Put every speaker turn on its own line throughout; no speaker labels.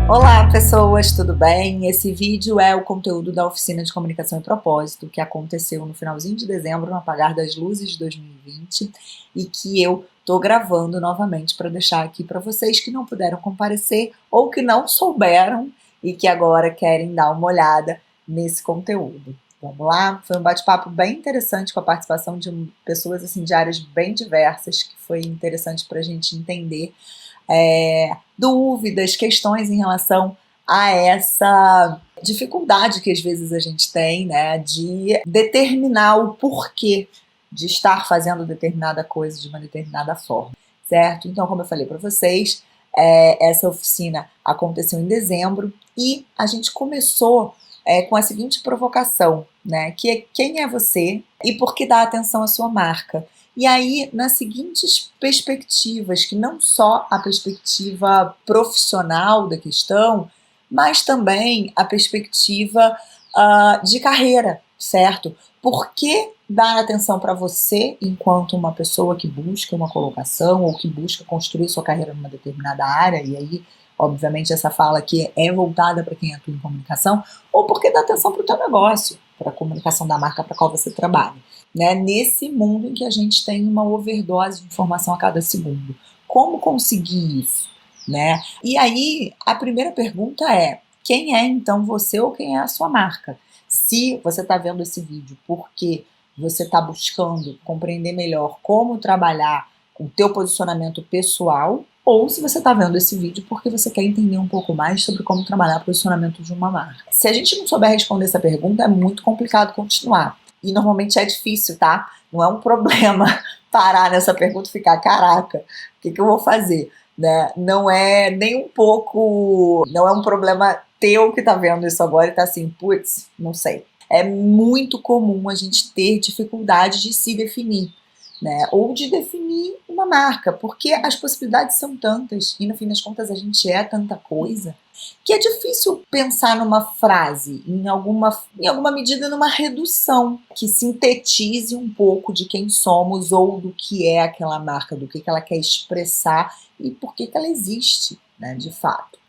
Olá, pessoas, tudo bem? Esse vídeo é o conteúdo da oficina de comunicação e propósito que aconteceu no finalzinho de dezembro, no apagar das luzes de 2020, e que eu tô gravando novamente para deixar aqui para vocês que não puderam comparecer ou que não souberam e que agora querem dar uma olhada nesse conteúdo. Vamos lá? Foi um bate-papo bem interessante com a participação de pessoas assim, de áreas bem diversas, que foi interessante para a gente entender dúvidas, questões em relação a essa dificuldade que às vezes a gente tem, né, de determinar o porquê de estar fazendo determinada coisa de uma determinada forma, certo? Então, como eu falei para vocês, essa oficina aconteceu em dezembro e a gente começou com a seguinte provocação, né, que é: quem é você e por que dá atenção à sua marca? E aí, nas seguintes perspectivas, que não só a perspectiva profissional da questão, mas também a perspectiva de carreira, certo? Por que dar atenção para você enquanto uma pessoa que busca uma colocação ou que busca construir sua carreira numa determinada área, e aí, obviamente, essa fala aqui é voltada para quem atua em comunicação, ou por que dar atenção para o teu negócio, para a comunicação da marca para a qual você trabalha? Né, nesse mundo em que a gente tem uma overdose de informação a cada segundo. Como conseguir isso? Né? E aí, a primeira pergunta é: quem é então você ou quem é a sua marca? Se você está vendo esse vídeo porque você está buscando compreender melhor como trabalhar o teu posicionamento pessoal, ou se você está vendo esse vídeo porque você quer entender um pouco mais sobre como trabalhar o posicionamento de uma marca. Se a gente não souber responder essa pergunta, é muito complicado continuar. E normalmente é difícil, tá? Não é um problema parar nessa pergunta e ficar: caraca, o que eu vou fazer? Né? Não é nem um pouco, não é um problema teu que tá vendo isso agora e tá assim, putz, não sei. É muito comum a gente ter dificuldade de se definir, né? Ou de definir uma marca, porque as possibilidades são tantas e no fim das contas a gente é tanta coisa que é difícil pensar numa frase, em alguma medida numa redução que sintetize um pouco de quem somos ou do que é aquela marca, do que ela quer expressar e por que ela existe, né, de fato.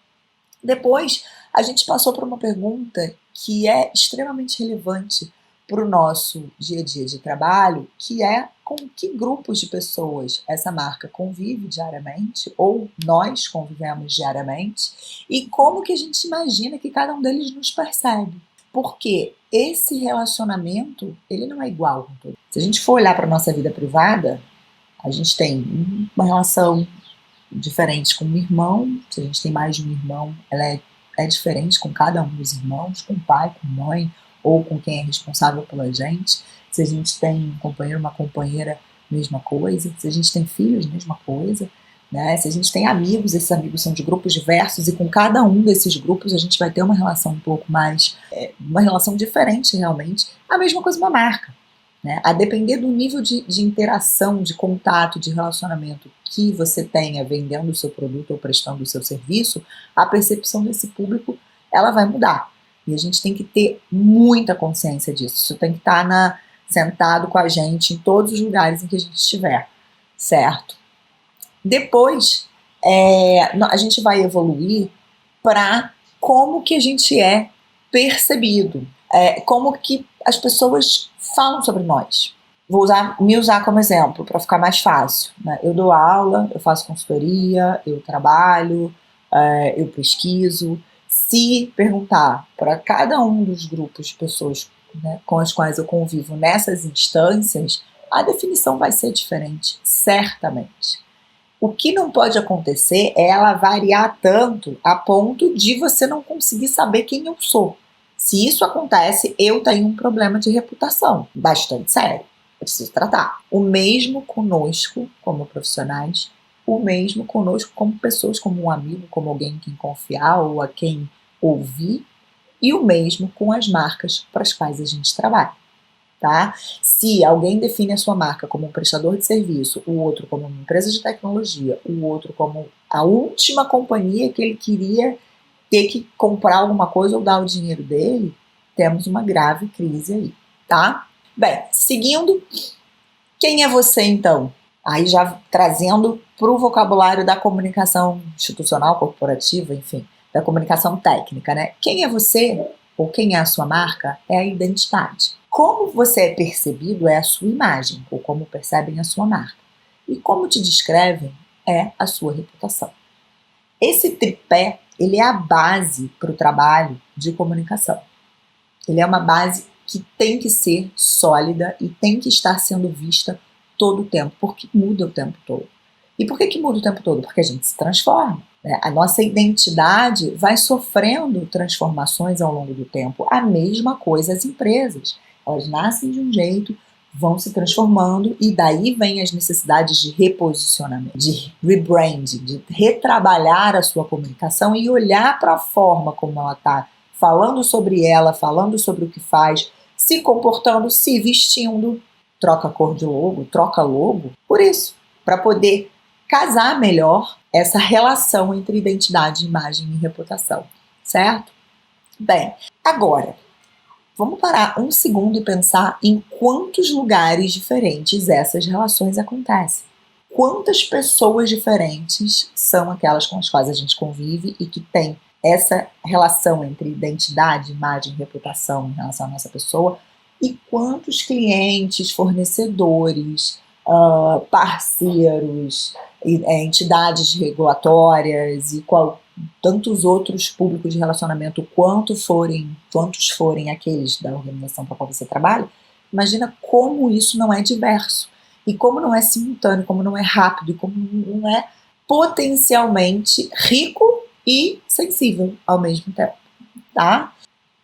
Depois, a gente passou por uma pergunta que é extremamente relevante para o nosso dia a dia de trabalho, que é: com que grupos de pessoas essa marca convive diariamente, ou nós convivemos diariamente, e como que a gente imagina que cada um deles nos percebe. Porque esse relacionamento, ele não é igual com todos. Se a gente for olhar para a nossa vida privada, a gente tem uma relação diferente com um irmão. Se a gente tem mais de um irmão, ela é diferente com cada um dos irmãos, com o pai, com a mãe, ou com quem é responsável pela gente. Se a gente tem um companheiro, uma companheira, mesma coisa. Se a gente tem filhos, mesma coisa. Né? Se a gente tem amigos, esses amigos são de grupos diversos, e com cada um desses grupos a gente vai ter uma relação um pouco mais, uma relação diferente realmente. A mesma coisa uma marca. Né? A depender do nível de interação, de contato, de relacionamento que você tenha vendendo o seu produto ou prestando o seu serviço, a percepção desse público, ela vai mudar. E a gente tem que ter muita consciência disso. Isso tem que estar sentado com a gente em todos os lugares em que a gente estiver, certo? Depois, a gente vai evoluir para como que a gente é percebido, como que as pessoas falam sobre nós. Vou me usar como exemplo para ficar mais fácil. Né? Eu dou aula, eu faço consultoria, eu trabalho, eu pesquiso. Se perguntar para cada um dos grupos de pessoas, né, com as quais eu convivo nessas instâncias, a definição vai ser diferente, certamente. O que não pode acontecer é ela variar tanto a ponto de você não conseguir saber quem eu sou. Se isso acontece, eu tenho um problema de reputação bastante sério. Eu preciso tratar. O mesmo conosco, como profissionais, o mesmo conosco como pessoas, como um amigo, como alguém em quem confiar ou a quem ouvir, e o mesmo com as marcas para as quais a gente trabalha. Tá? Se alguém define a sua marca como um prestador de serviço, o outro como uma empresa de tecnologia, o outro como a última companhia que ele queria ter que comprar alguma coisa ou dar o dinheiro dele, temos uma grave crise aí, tá? Bem, seguindo, quem é você então? Aí já trazendo para o vocabulário da comunicação institucional, corporativa, enfim, da comunicação técnica, né? Quem é você ou quem é a sua marca é a identidade. Como você é percebido é a sua imagem, ou como percebem a sua marca. E como te descrevem é a sua reputação. Esse tripé, ele é a base para o trabalho de comunicação. Ele é uma base que tem que ser sólida e tem que estar sendo vista todo o tempo, porque muda o tempo todo. E por que muda o tempo todo? Porque a gente se transforma, né? A nossa identidade vai sofrendo transformações ao longo do tempo. A mesma coisa as empresas. Elas nascem de um jeito, vão se transformando e daí vem as necessidades de reposicionamento, de rebranding, de retrabalhar a sua comunicação e olhar para a forma como ela está falando sobre ela, falando sobre o que faz, se comportando, se vestindo. Troca a cor de logo, troca logo. Por isso, para poder casar melhor essa relação entre identidade, imagem e reputação, certo? Bem, agora, vamos parar um segundo e pensar em quantos lugares diferentes essas relações acontecem. Quantas pessoas diferentes são aquelas com as quais a gente convive e que tem essa relação entre identidade, imagem e reputação em relação à nossa pessoa, e quantos clientes, fornecedores, parceiros, entidades regulatórias e tantos outros públicos de relacionamento, quantos forem aqueles da organização para a qual você trabalha. Imagina como isso não é diverso, e como não é simultâneo, como não é rápido, e como não é potencialmente rico e sensível ao mesmo tempo, tá?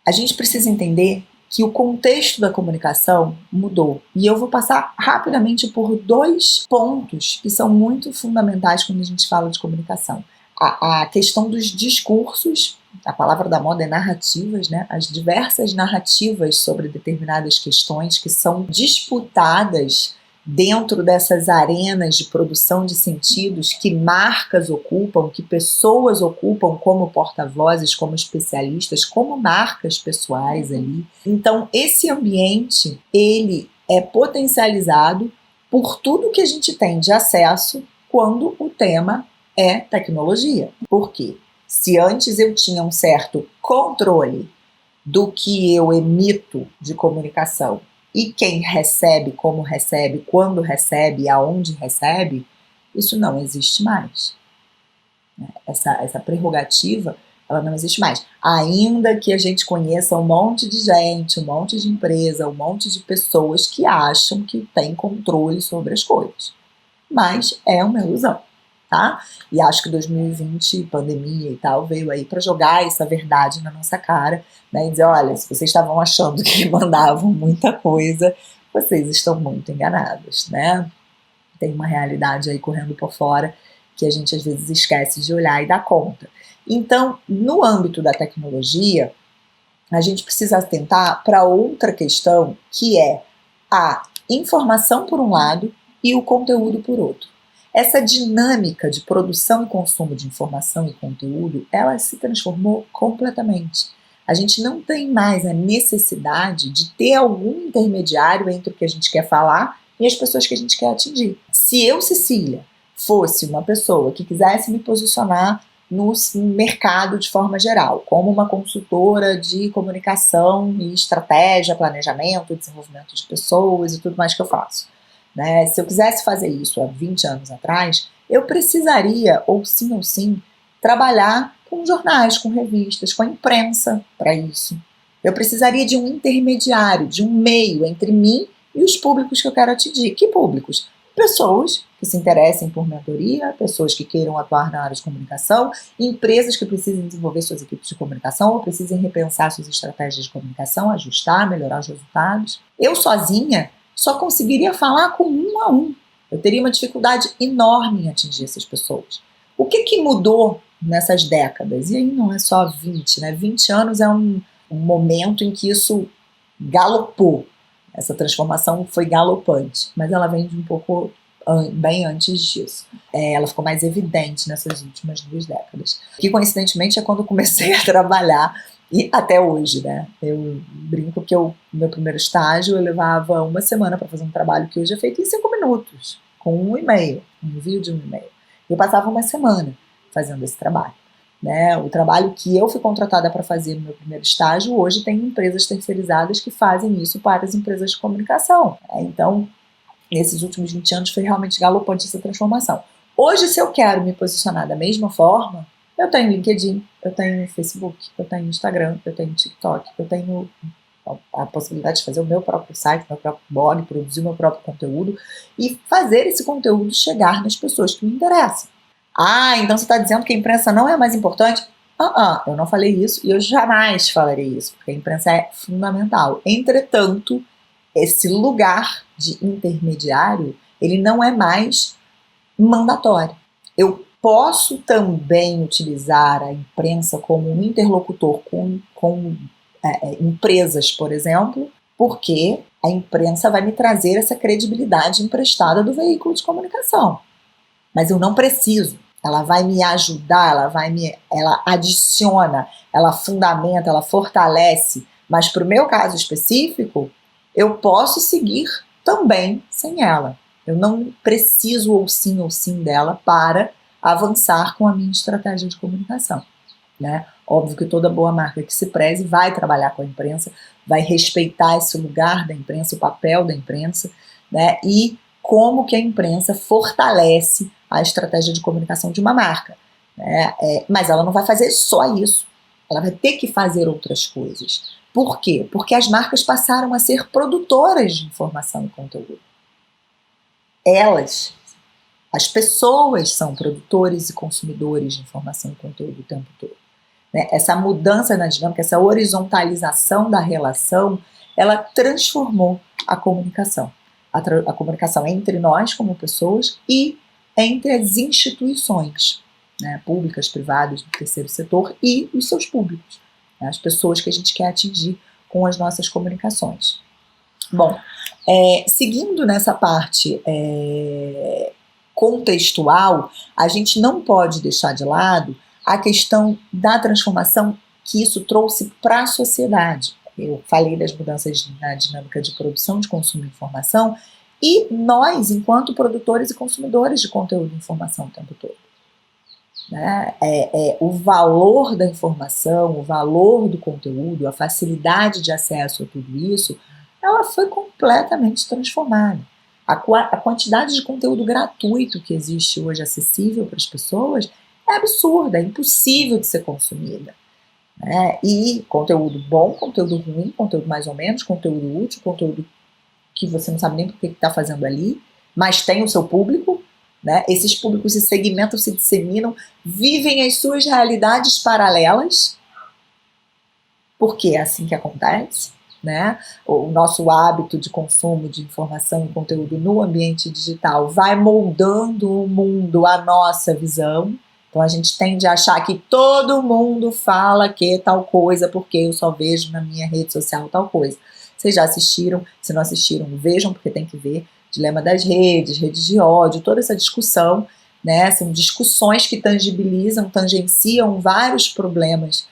A gente precisa entender que o contexto da comunicação mudou. E eu vou passar rapidamente por 2 pontos que são muito fundamentais quando a gente fala de comunicação. A questão dos discursos, a palavra da moda é narrativas, né? As diversas narrativas sobre determinadas questões que são disputadas dentro dessas arenas de produção de sentidos que marcas ocupam, que pessoas ocupam como porta-vozes, como especialistas, como marcas pessoais ali. Então, esse ambiente, ele é potencializado por tudo que a gente tem de acesso quando o tema é tecnologia. Por quê? Se antes eu tinha um certo controle do que eu emito de comunicação e quem recebe, como recebe, quando recebe, aonde recebe, isso não existe mais. Essa prerrogativa, ela não existe mais. Ainda que a gente conheça um monte de gente, um monte de empresa, um monte de pessoas que acham que tem controle sobre as coisas. Mas é uma ilusão, tá? E acho que 2020, pandemia e tal, veio aí para jogar essa verdade na nossa cara, né, e dizer, olha, se vocês estavam achando que mandavam muita coisa, vocês estão muito enganados, né? Tem uma realidade aí correndo por fora que a gente às vezes esquece de olhar e dar conta. Então, no âmbito da tecnologia, a gente precisa atentar para outra questão, que é a informação por um lado e o conteúdo por outro. Essa dinâmica de produção e consumo de informação e conteúdo, ela se transformou completamente. A gente não tem mais a necessidade de ter algum intermediário entre o que a gente quer falar e as pessoas que a gente quer atingir. Se eu, Cecília, fosse uma pessoa que quisesse me posicionar no mercado de forma geral, como uma consultora de comunicação e estratégia, planejamento, desenvolvimento de pessoas e tudo mais que eu faço, né? Se eu quisesse fazer isso há 20 anos atrás, eu precisaria, ou sim, trabalhar com jornais, com revistas, com a imprensa para isso. Eu precisaria de um intermediário, de um meio entre mim e os públicos que eu quero atingir. Que públicos? Pessoas que se interessem por mentoria, pessoas que queiram atuar na área de comunicação, empresas que precisem desenvolver suas equipes de comunicação ou precisem repensar suas estratégias de comunicação, ajustar, melhorar os resultados. Eu sozinha só conseguiria falar com um a um. Eu teria uma dificuldade enorme em atingir essas pessoas. O que mudou nessas décadas? E aí não é só 20, né? 20 anos é um momento em que isso galopou. Essa transformação foi galopante, mas ela vem de um pouco bem antes disso. Ela ficou mais evidente nessas últimas 2 décadas. Que, coincidentemente, é quando eu comecei a trabalhar, e até hoje, né? Eu brinco que meu primeiro estágio, eu levava 1 semana para fazer um trabalho que hoje é feito em 5 minutos, com um e-mail, um envio de um e-mail. Eu passava 1 semana fazendo esse trabalho, né? O trabalho que eu fui contratada para fazer no meu primeiro estágio, hoje tem empresas terceirizadas que fazem isso para as empresas de comunicação. Então, nesses últimos 20 anos foi realmente galopante essa transformação. Hoje, se eu quero me posicionar da mesma forma, eu tenho LinkedIn, eu tenho Facebook, eu tenho Instagram, eu tenho TikTok, eu tenho a possibilidade de fazer o meu próprio site, meu próprio blog, produzir o meu próprio conteúdo e fazer esse conteúdo chegar nas pessoas que me interessam. Ah, então você está dizendo que a imprensa não é mais importante? Eu não falei isso e eu jamais falarei isso, porque a imprensa é fundamental. Entretanto, esse lugar de intermediário, ele não é mais mandatório. Eu posso também utilizar a imprensa como um interlocutor com empresas, por exemplo, porque a imprensa vai me trazer essa credibilidade emprestada do veículo de comunicação. Mas eu não preciso. Ela vai me ajudar, ela adiciona, ela fundamenta, ela fortalece. Mas para o meu caso específico, eu posso seguir também sem ela. Eu não preciso ou sim dela para avançar com a minha estratégia de comunicação, né? Óbvio que toda boa marca que se preze vai trabalhar com a imprensa, vai respeitar esse lugar da imprensa, o papel da imprensa, né? E como que a imprensa fortalece a estratégia de comunicação de uma marca, né? Mas ela não vai fazer só isso, ela vai ter que fazer outras coisas. Por quê? Porque as marcas passaram a ser produtoras de informação e conteúdo. As pessoas são produtores e consumidores de informação e conteúdo o tempo todo. Né? Essa mudança na dinâmica, essa horizontalização da relação, ela transformou a comunicação. A comunicação entre nós como pessoas e entre as instituições, né, públicas, privadas, do terceiro setor e os seus públicos, né, as pessoas que a gente quer atingir com as nossas comunicações. Bom, seguindo nessa parte contextual, a gente não pode deixar de lado a questão da transformação que isso trouxe para a sociedade. Eu falei das mudanças na dinâmica de produção, de consumo de informação, e nós, enquanto produtores e consumidores de conteúdo e informação o tempo todo. Né? O valor da informação, o valor do conteúdo, a facilidade de acesso a tudo isso, ela foi completamente transformada. A quantidade de conteúdo gratuito que existe hoje acessível para as pessoas é absurda, é impossível de ser consumida. Né? E conteúdo bom, conteúdo ruim, conteúdo mais ou menos, conteúdo útil, conteúdo que você não sabe nem por que está fazendo ali, mas tem o seu público, né? Esses públicos se segmentam, se disseminam, vivem as suas realidades paralelas, porque é assim que acontece. Né? O nosso hábito de consumo de informação e conteúdo no ambiente digital vai moldando o mundo à nossa visão. Então a gente tende a achar que todo mundo fala que tal coisa porque eu só vejo na minha rede social tal coisa. Vocês já assistiram? Se não assistiram, vejam, porque tem que ver. Dilema das redes, redes de ódio, toda essa discussão, né? São discussões que tangenciam vários problemas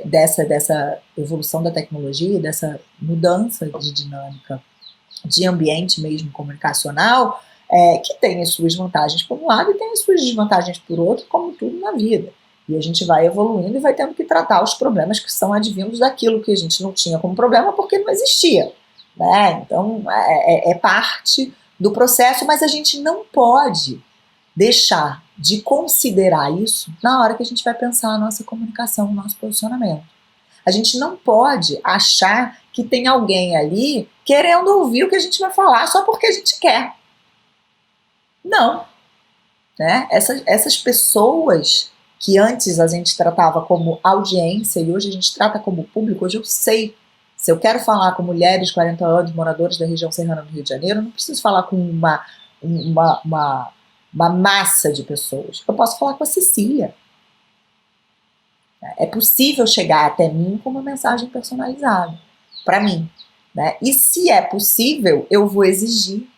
dessa evolução da tecnologia, dessa mudança de dinâmica de ambiente mesmo comunicacional, que tem as suas vantagens por um lado e tem as suas desvantagens por outro, como tudo na vida. E a gente vai evoluindo e vai tendo que tratar os problemas que são advindos daquilo que a gente não tinha como problema porque não existia. Né? Então, é parte do processo, mas a gente não pode deixar de considerar isso na hora que a gente vai pensar a nossa comunicação, o nosso posicionamento. A gente não pode achar que tem alguém ali querendo ouvir o que a gente vai falar só porque a gente quer. Não. Né? Essas pessoas que antes a gente tratava como audiência e hoje a gente trata como público, hoje eu sei. Se eu quero falar com mulheres de 40 anos, moradores da região serrana do Rio de Janeiro, eu não preciso falar com uma massa de pessoas. Eu posso falar com a Cecília. É possível chegar até mim com uma mensagem personalizada, para mim. Né? E se é possível, eu vou exigir.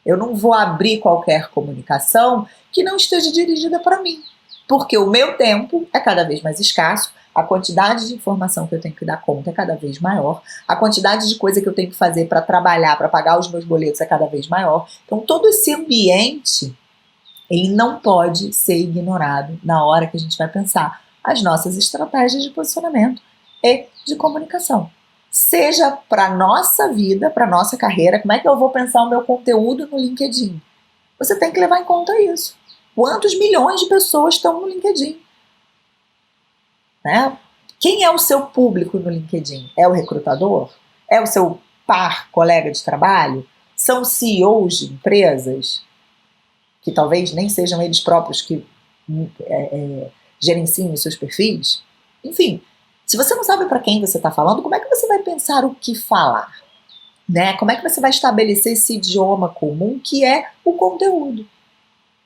Eu não vou abrir qualquer comunicação que não esteja dirigida para mim. Porque o meu tempo é cada vez mais escasso, a quantidade de informação que eu tenho que dar conta é cada vez maior, a quantidade de coisa que eu tenho que fazer para trabalhar, para pagar os meus boletos é cada vez maior. Então, todo esse ambiente Ele não pode ser ignorado na hora que a gente vai pensar as nossas estratégias de posicionamento e de comunicação. Seja para a nossa vida, para a nossa carreira, como é que eu vou pensar o meu conteúdo no LinkedIn? Você tem que levar em conta isso. Quantos milhões de pessoas estão no LinkedIn? Né? Quem é o seu público no LinkedIn? É o recrutador? É o seu par, colega de trabalho? São CEOs de empresas? Que talvez nem sejam eles próprios que gerenciem os seus perfis? Enfim, se você não sabe para quem você está falando, como é que você vai pensar o que falar? Né? Como é que você vai estabelecer esse idioma comum que é o conteúdo?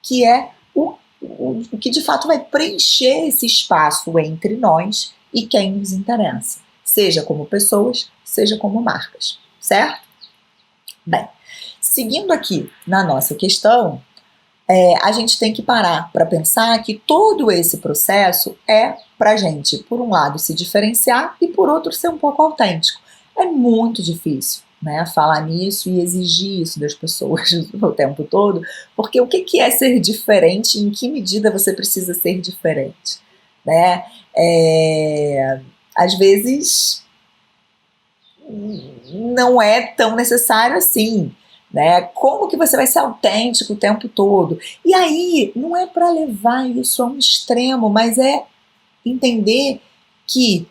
Que é o que de fato vai preencher esse espaço entre nós e quem nos interessa, seja como pessoas, seja como marcas, certo? Bem, seguindo aqui na nossa questão, a gente tem que parar para pensar que todo esse processo é para a gente, por um lado, se diferenciar e por outro, ser um pouco autêntico. É muito difícil, né, falar nisso e exigir isso das pessoas o tempo todo, porque o que é ser diferente, em que medida você precisa ser diferente, né? Às vezes não é tão necessário assim, né? Como que você vai ser autêntico o tempo todo? E aí, não é para levar isso a um extremo, mas é entender que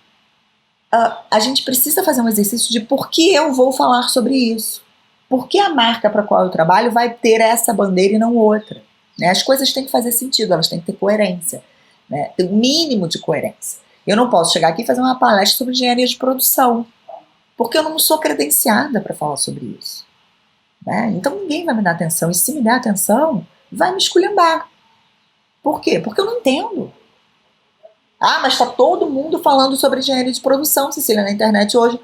a gente precisa fazer um exercício de por que eu vou falar sobre isso. Por que a marca para a qual eu trabalho vai ter essa bandeira e não outra? Né? As coisas têm que fazer sentido, elas têm que ter coerência, né? Ter um mínimo de coerência. Eu não posso chegar aqui e fazer uma palestra sobre engenharia de produção, porque eu não sou credenciada para falar sobre isso. Né? Então ninguém vai me dar atenção, e se me der atenção, vai me esculhambar. Por quê? Porque eu não entendo. Ah, mas está todo mundo falando sobre engenharia de produção, Cecília, na internet hoje.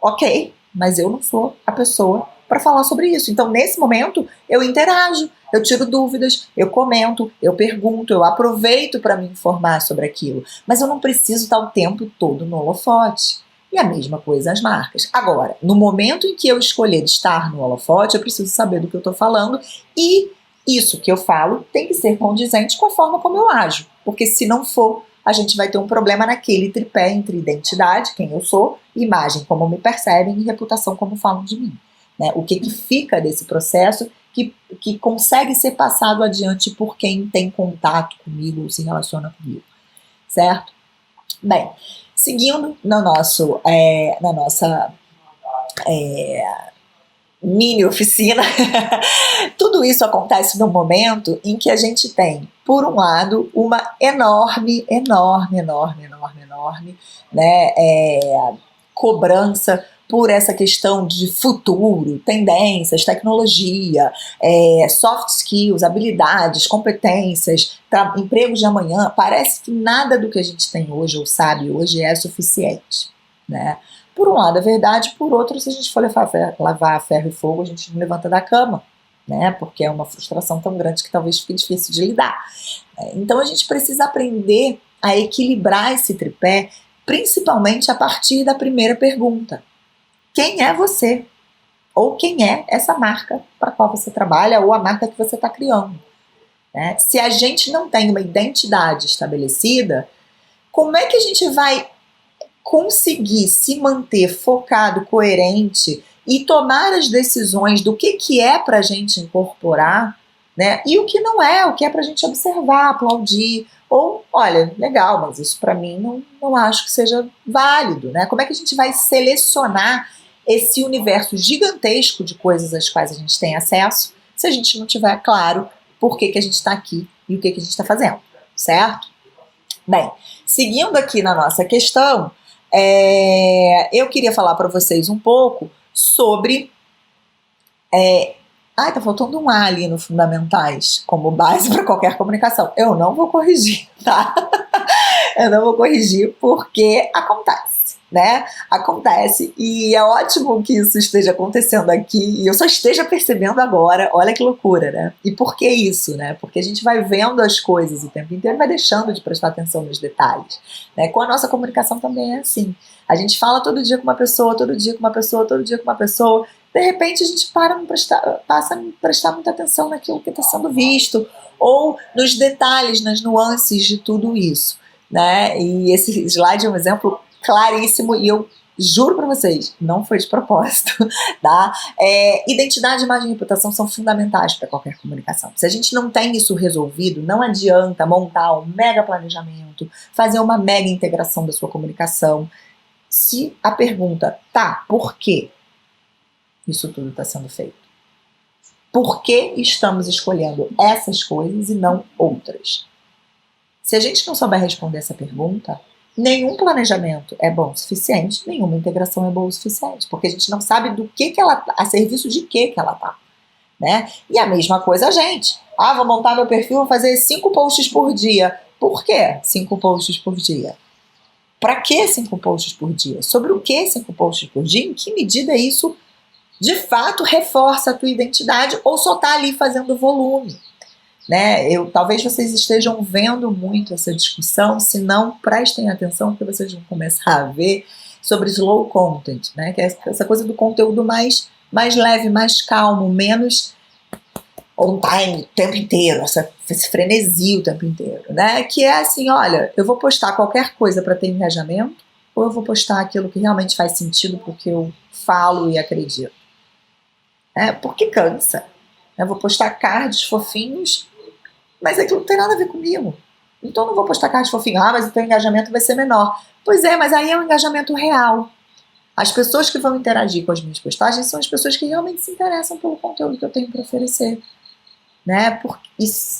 Ok, mas eu não sou a pessoa para falar sobre isso. Então, nesse momento, eu interajo, eu tiro dúvidas, eu comento, eu pergunto, eu aproveito para me informar sobre aquilo. Mas eu não preciso estar o tempo todo no holofote. E a mesma coisa as marcas. Agora, no momento em que eu escolher estar no holofote, eu preciso saber do que eu estou falando e isso que eu falo tem que ser condizente com a forma como eu ajo. Porque se não for, a gente vai ter um problema naquele tripé entre identidade, quem eu sou, imagem, como me percebem, e reputação, como falam de mim. Né? O que fica desse processo que consegue ser passado adiante por quem tem contato comigo ou se relaciona comigo, certo? Bem, seguindo na nossa mini oficina, tudo isso acontece no momento em que a gente tem, por um lado, uma enorme, né, cobrança por essa questão de futuro, tendências, tecnologia, soft skills, habilidades, competências, empregos de amanhã. Parece que nada do que a gente tem hoje ou sabe hoje é suficiente, né? Por um lado é verdade, por outro, se a gente for lavar ferro e fogo, a gente não levanta da cama, né? Porque é uma frustração tão grande que talvez fique difícil de lidar. Então a gente precisa aprender a equilibrar esse tripé, principalmente a partir da primeira pergunta. Quem é você? Ou quem é essa marca para a qual você trabalha ou a marca que você está criando? Né? Se a gente não tem uma identidade estabelecida, como é que a gente vai conseguir se manter focado, coerente e tomar as decisões do que é para a gente incorporar, né? E o que não é, o que é para a gente observar, aplaudir, ou, olha, legal, mas isso para mim não acho que seja válido, né? Como é que a gente vai selecionar esse universo gigantesco de coisas às quais a gente tem acesso se a gente não tiver claro por que a gente está aqui e o que a gente está fazendo, certo? Bem, seguindo aqui na nossa questão, eu queria falar para vocês um pouco sobre... tá faltando um A ali no fundamentais, como base para qualquer comunicação. Eu não vou corrigir, tá? Eu não vou corrigir porque acontece, né? Acontece e é ótimo que isso esteja acontecendo aqui e eu só esteja percebendo agora, olha que loucura, né? E por que isso, né? Porque a gente vai vendo as coisas o tempo inteiro e vai deixando de prestar atenção nos detalhes, né? Com a nossa comunicação também é assim. A gente fala todo dia com uma pessoa, todo dia com uma pessoa, todo dia com uma pessoa, de repente a gente passa a não prestar muita atenção naquilo que está sendo visto, ou nos detalhes, nas nuances de tudo isso, né? E esse slide é um exemplo claríssimo e eu juro para vocês, não foi de propósito, tá? Identidade, imagem e reputação são fundamentais para qualquer comunicação. Se a gente não tem isso resolvido, não adianta montar um mega planejamento, fazer uma mega integração da sua comunicação. Se a pergunta, tá, por quê isso tudo está sendo feito? Por que estamos escolhendo essas coisas e não outras? Se a gente não souber responder essa pergunta, nenhum planejamento é bom o suficiente, nenhuma integração é boa o suficiente, porque a gente não sabe do que ela tá, a serviço de que ela tá, né? E a mesma coisa a gente. Vou montar meu perfil, vou fazer 5 posts por dia. Por que 5 posts por dia? Para que 5 posts por dia? Sobre o que 5 posts por dia? Em que medida isso de fato reforça a tua identidade ou só tá ali fazendo volume? Né? Talvez vocês estejam vendo muito essa discussão, se não, prestem atenção, porque vocês vão começar a ver sobre slow content, né? Que é essa coisa do conteúdo mais leve, mais calmo, menos on time o tempo inteiro, esse frenesi o tempo inteiro, né? Que é assim, olha, eu vou postar qualquer coisa para ter engajamento ou eu vou postar aquilo que realmente faz sentido porque eu falo e acredito. Porque cansa. Eu vou postar cards fofinhos, mas aquilo não tem nada a ver comigo. Então eu não vou postar cards fofinhos. Mas o teu engajamento vai ser menor. Pois é, mas aí é um engajamento real. As pessoas que vão interagir com as minhas postagens são as pessoas que realmente se interessam pelo conteúdo que eu tenho para oferecer. Né?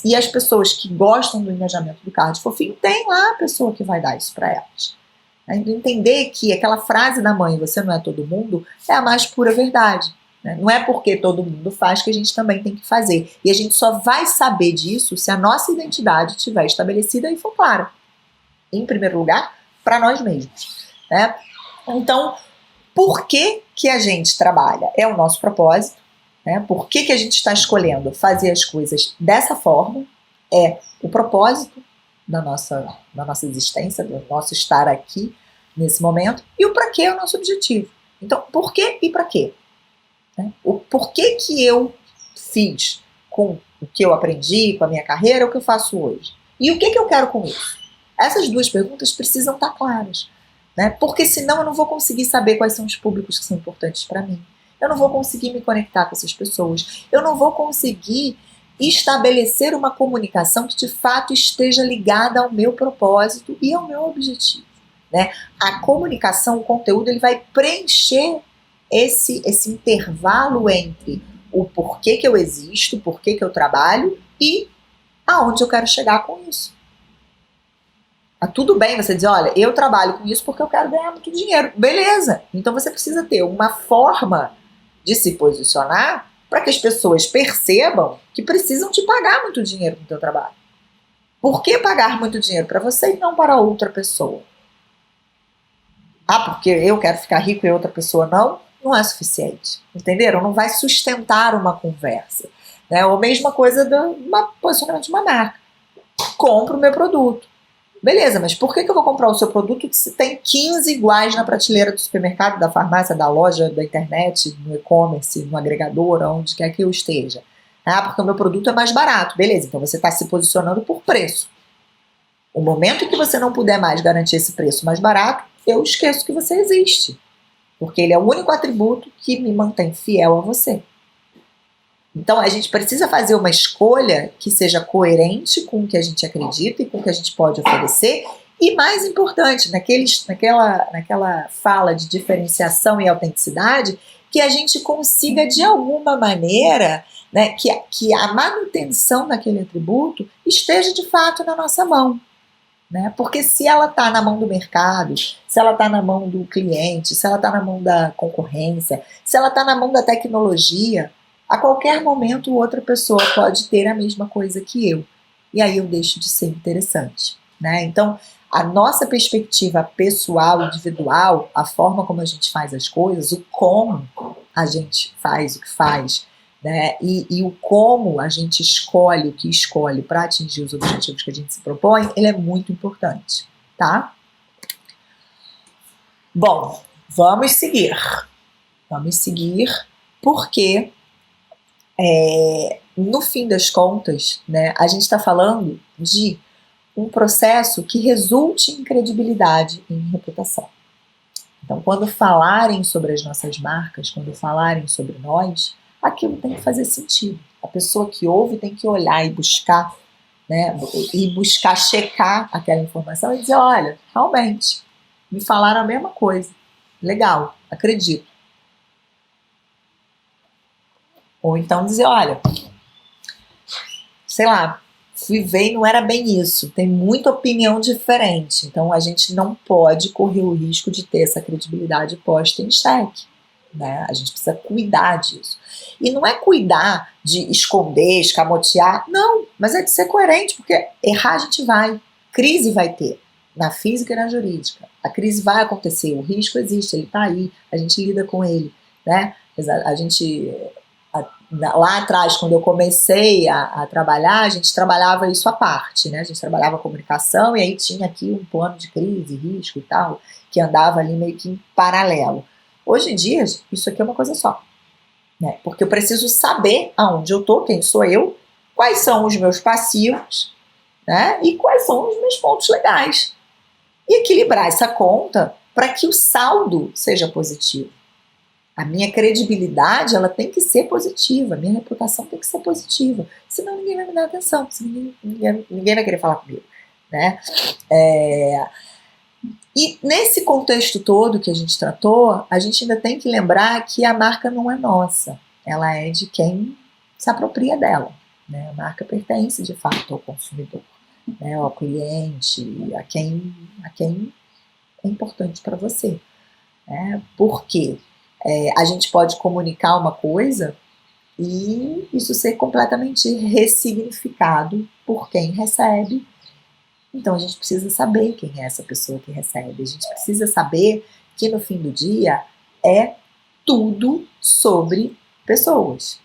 E as pessoas que gostam do engajamento do card fofinho, tem lá a pessoa que vai dar isso para elas. Entender que aquela frase da mãe, você não é todo mundo, é a mais pura verdade. Não é porque todo mundo faz que a gente também tem que fazer. E a gente só vai saber disso se a nossa identidade estiver estabelecida e for clara. Em primeiro lugar, para nós mesmos. Né? Então, por que a gente trabalha? É o nosso propósito. Né? Por que a gente está escolhendo fazer as coisas dessa forma? É o propósito da nossa existência, do nosso estar aqui nesse momento. E o para quê é o nosso objetivo. Então, por quê e para quê? O porquê que eu fiz com o que eu aprendi, com a minha carreira, o que eu faço hoje. E o que eu quero com isso? Essas duas perguntas precisam estar claras. Né? Porque senão eu não vou conseguir saber quais são os públicos que são importantes para mim. Eu não vou conseguir me conectar com essas pessoas. Eu não vou conseguir estabelecer uma comunicação que de fato esteja ligada ao meu propósito e ao meu objetivo. Né? A comunicação, o conteúdo, ele vai preencher esse intervalo entre o porquê que eu existo, porquê que eu trabalho e aonde eu quero chegar com isso. Tudo bem você dizer, olha, eu trabalho com isso porque eu quero ganhar muito dinheiro. Beleza, então você precisa ter uma forma de se posicionar para que as pessoas percebam que precisam te pagar muito dinheiro com o teu trabalho. Por que pagar muito dinheiro para você e não para outra pessoa? Porque eu quero ficar rico e outra pessoa não? Não é suficiente, entenderam? Não vai sustentar uma conversa. Né? Ou a mesma coisa do posicionamento de uma marca. Compro o meu produto. Beleza, mas por que eu vou comprar o seu produto se tem 15 iguais na prateleira do supermercado, da farmácia, da loja, da internet, no e-commerce, no agregador, onde quer que eu esteja? Porque o meu produto é mais barato. Beleza, então você está se posicionando por preço. O momento que você não puder mais garantir esse preço mais barato, eu esqueço que você existe. Porque ele é o único atributo que me mantém fiel a você. Então a gente precisa fazer uma escolha que seja coerente com o que a gente acredita e com o que a gente pode oferecer. E mais importante, naquela fala de diferenciação e autenticidade, que a gente consiga de alguma maneira, né, que a manutenção daquele atributo esteja de fato na nossa mão. Né? Porque se ela está na mão do mercado, se ela está na mão do cliente, se ela está na mão da concorrência, se ela está na mão da tecnologia, a qualquer momento outra pessoa pode ter a mesma coisa que eu. E aí eu deixo de ser interessante. Né? Então, a nossa perspectiva pessoal, individual, a forma como a gente faz as coisas, o como a gente faz o que faz, né? E o como a gente escolhe o que escolhe para atingir os objetivos que a gente se propõe, ele é muito importante, tá? Bom, vamos seguir. Vamos seguir porque no fim das contas, né, a gente está falando de um processo que resulte em credibilidade e em reputação. Então, quando falarem sobre as nossas marcas, quando falarem sobre nós, aquilo tem que fazer sentido. A pessoa que ouve tem que olhar e buscar, né, e buscar checar aquela informação e dizer, olha, realmente, me falaram a mesma coisa. Legal, acredito. Ou então dizer, olha, sei lá, fui ver e não era bem isso, tem muita opinião diferente, então a gente não pode correr o risco de ter essa credibilidade posta em xeque, né? A gente precisa cuidar disso. E não é cuidar de esconder, escamotear, não, mas é de ser coerente, porque errar a gente vai, crise vai ter, na física e na jurídica. A crise vai acontecer, o risco existe, ele está aí, a gente lida com ele, né? A gente... Lá atrás, quando eu comecei a trabalhar, a gente trabalhava isso à parte, né? A gente trabalhava comunicação e aí tinha aqui um plano de crise, risco e tal, que andava ali meio que em paralelo. Hoje em dia, isso aqui é uma coisa só, né? Porque eu preciso saber aonde eu estou, quem sou eu, quais são os meus passivos, né? E quais são os meus pontos legais. E equilibrar essa conta para que o saldo seja positivo. A minha credibilidade, ela tem que ser positiva, a minha reputação tem que ser positiva, senão ninguém vai me dar atenção, senão ninguém vai querer falar comigo, né? E nesse contexto todo que a gente tratou, a gente ainda tem que lembrar que a marca não é nossa, ela é de quem se apropria dela, né? A marca pertence de fato ao consumidor, né? Ao cliente, a quem é importante para você, né? Por quê? A gente pode comunicar uma coisa e isso ser completamente ressignificado por quem recebe. Então a gente precisa saber quem é essa pessoa que recebe. A gente precisa saber que no fim do dia é tudo sobre pessoas.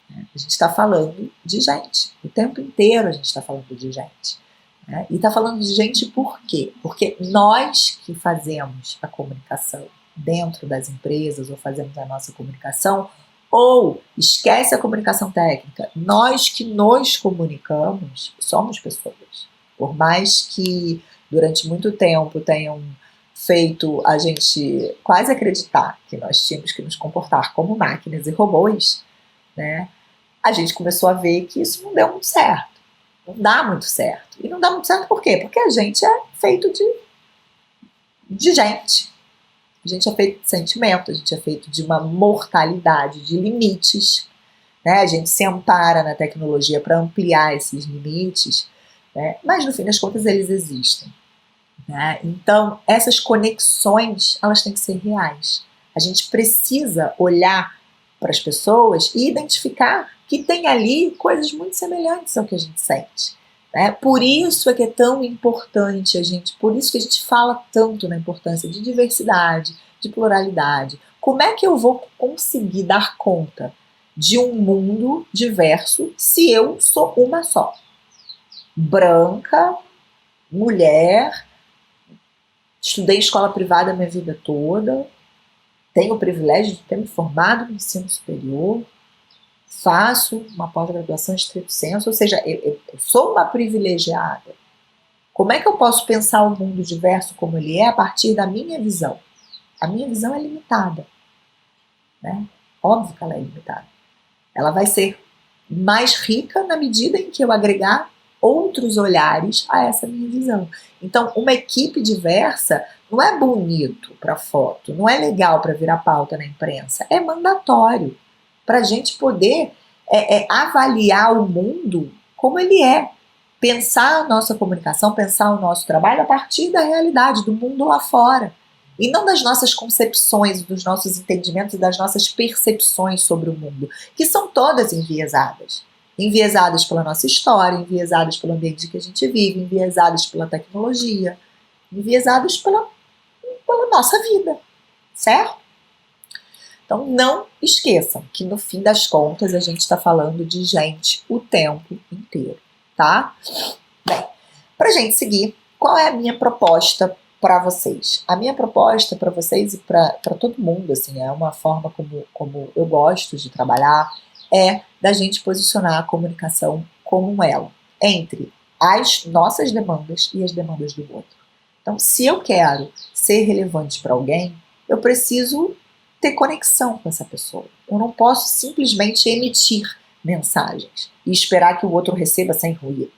A gente está falando de gente. O tempo inteiro a gente está falando de gente. Né? E está falando de gente por quê? Porque nós que fazemos a comunicação dentro das empresas ou fazemos a nossa comunicação, ou esquece a comunicação técnica, nós que nos comunicamos somos pessoas. Por mais que durante muito tempo tenham feito a gente quase acreditar que nós tínhamos que nos comportar como máquinas e robôs, né, a gente começou a ver que isso não deu muito certo. Não dá muito certo. E não dá muito certo por quê? Porque a gente é feito de gente. A gente é feito de sentimento, a gente é feito de uma mortalidade, de limites, né? A gente se ampara na tecnologia para ampliar esses limites, né? Mas no fim das contas eles existem, né? Então essas conexões, elas têm que ser reais. A gente precisa olhar para as pessoas e identificar que tem ali coisas muito semelhantes ao que a gente sente. Né? Por isso é que é tão importante por isso que a gente fala tanto na importância de diversidade, de pluralidade. Como é que eu vou conseguir dar conta de um mundo diverso se eu sou uma só? Branca, mulher, estudei escola privada a minha vida toda, tenho o privilégio de ter me formado no ensino superior, faço uma pós-graduação em estrito senso, ou seja, eu sou uma privilegiada. Como é que eu posso pensar o mundo diverso como ele é a partir da minha visão? A minha visão é limitada, né? Óbvio que ela é limitada. Ela vai ser mais rica na medida em que eu agregar outros olhares a essa minha visão. Então, uma equipe diversa não é bonito para foto, não é legal para virar pauta na imprensa, é mandatório para a gente poder avaliar o mundo como ele é. Pensar a nossa comunicação, pensar o nosso trabalho a partir da realidade, do mundo lá fora. E não das nossas concepções, dos nossos entendimentos e das nossas percepções sobre o mundo, que são todas enviesadas. Enviesadas pela nossa história, enviesadas pelo ambiente que a gente vive, enviesadas pela tecnologia, enviesadas pela nossa vida, certo? Então não esqueçam que no fim das contas a gente está falando de gente o tempo inteiro, tá? Bem, pra gente seguir, qual é a minha proposta para vocês? A minha proposta para vocês e para todo mundo, assim, é uma forma como eu gosto de trabalhar, é da gente posicionar a comunicação como um elo entre as nossas demandas e as demandas do outro. Então, se eu quero ser relevante para alguém, eu preciso ter conexão com essa pessoa. Eu não posso simplesmente emitir mensagens e esperar que o outro receba sem ruído.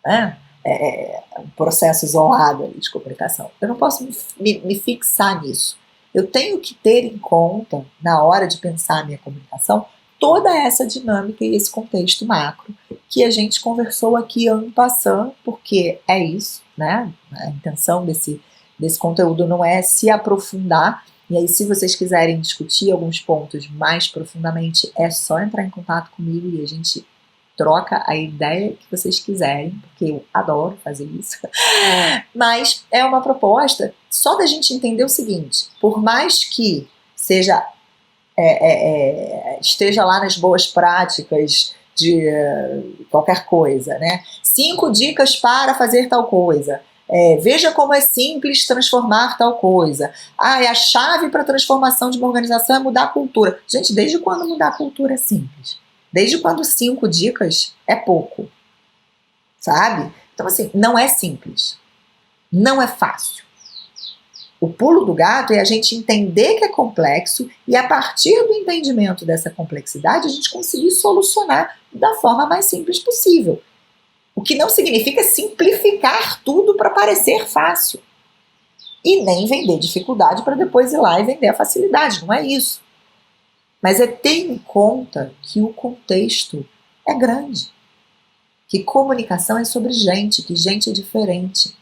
Né? É um processo isolado de comunicação. Eu não posso me fixar nisso. Eu tenho que ter em conta, na hora de pensar a minha comunicação, toda essa dinâmica e esse contexto macro que a gente conversou aqui en passant, porque é isso, né? A intenção desse conteúdo não é se aprofundar, e aí se vocês quiserem discutir alguns pontos mais profundamente, é só entrar em contato comigo e a gente troca a ideia que vocês quiserem, porque eu adoro fazer isso. Mas é uma proposta só da gente entender o seguinte: por mais que seja esteja lá nas boas práticas de qualquer coisa, né? 5 dicas para fazer tal coisa. Veja como é simples transformar tal coisa. A chave para a transformação de uma organização é mudar a cultura. Gente, desde quando mudar a cultura é simples? Desde quando 5 dicas é pouco? Sabe? Então, assim, não é simples. Não é fácil. O pulo do gato é a gente entender que é complexo e, a partir do entendimento dessa complexidade, a gente conseguir solucionar da forma mais simples possível. O que não significa simplificar tudo para parecer fácil. E nem vender dificuldade para depois ir lá e vender a facilidade. Não é isso. Mas é ter em conta que o contexto é grande. Que comunicação é sobre gente, que gente é diferente.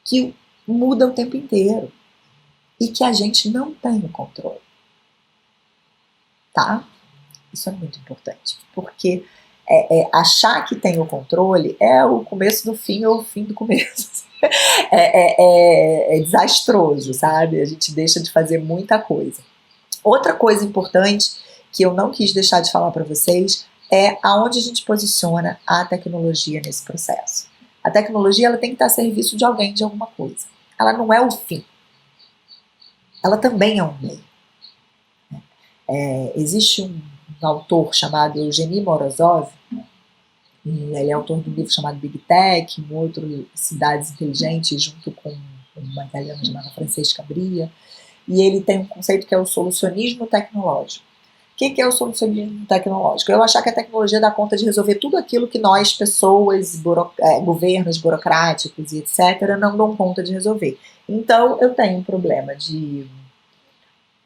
Que muda o tempo inteiro. E que a gente não tem o controle. Tá? Isso é muito importante. Porque achar que tem o controle é o começo do fim ou o fim do começo. É desastroso, sabe? A gente deixa de fazer muita coisa. Outra coisa importante que eu não quis deixar de falar para vocês é aonde a gente posiciona a tecnologia nesse processo. A tecnologia ela tem que estar a serviço de alguém, de alguma coisa. Ela não é o fim. Ela também é um meio. Existe um autor chamado Eugeni Morozov, e ele é autor de um livro chamado Big Tech, um outro Cidades Inteligentes, junto com uma italiana chamada Francesca Bria, e ele tem um conceito que é o solucionismo tecnológico. O que é o solucionismo tecnológico? Eu achar que a tecnologia dá conta de resolver tudo aquilo que nós, pessoas, governos burocráticos e etc., não dão conta de resolver. Então, eu tenho um problema de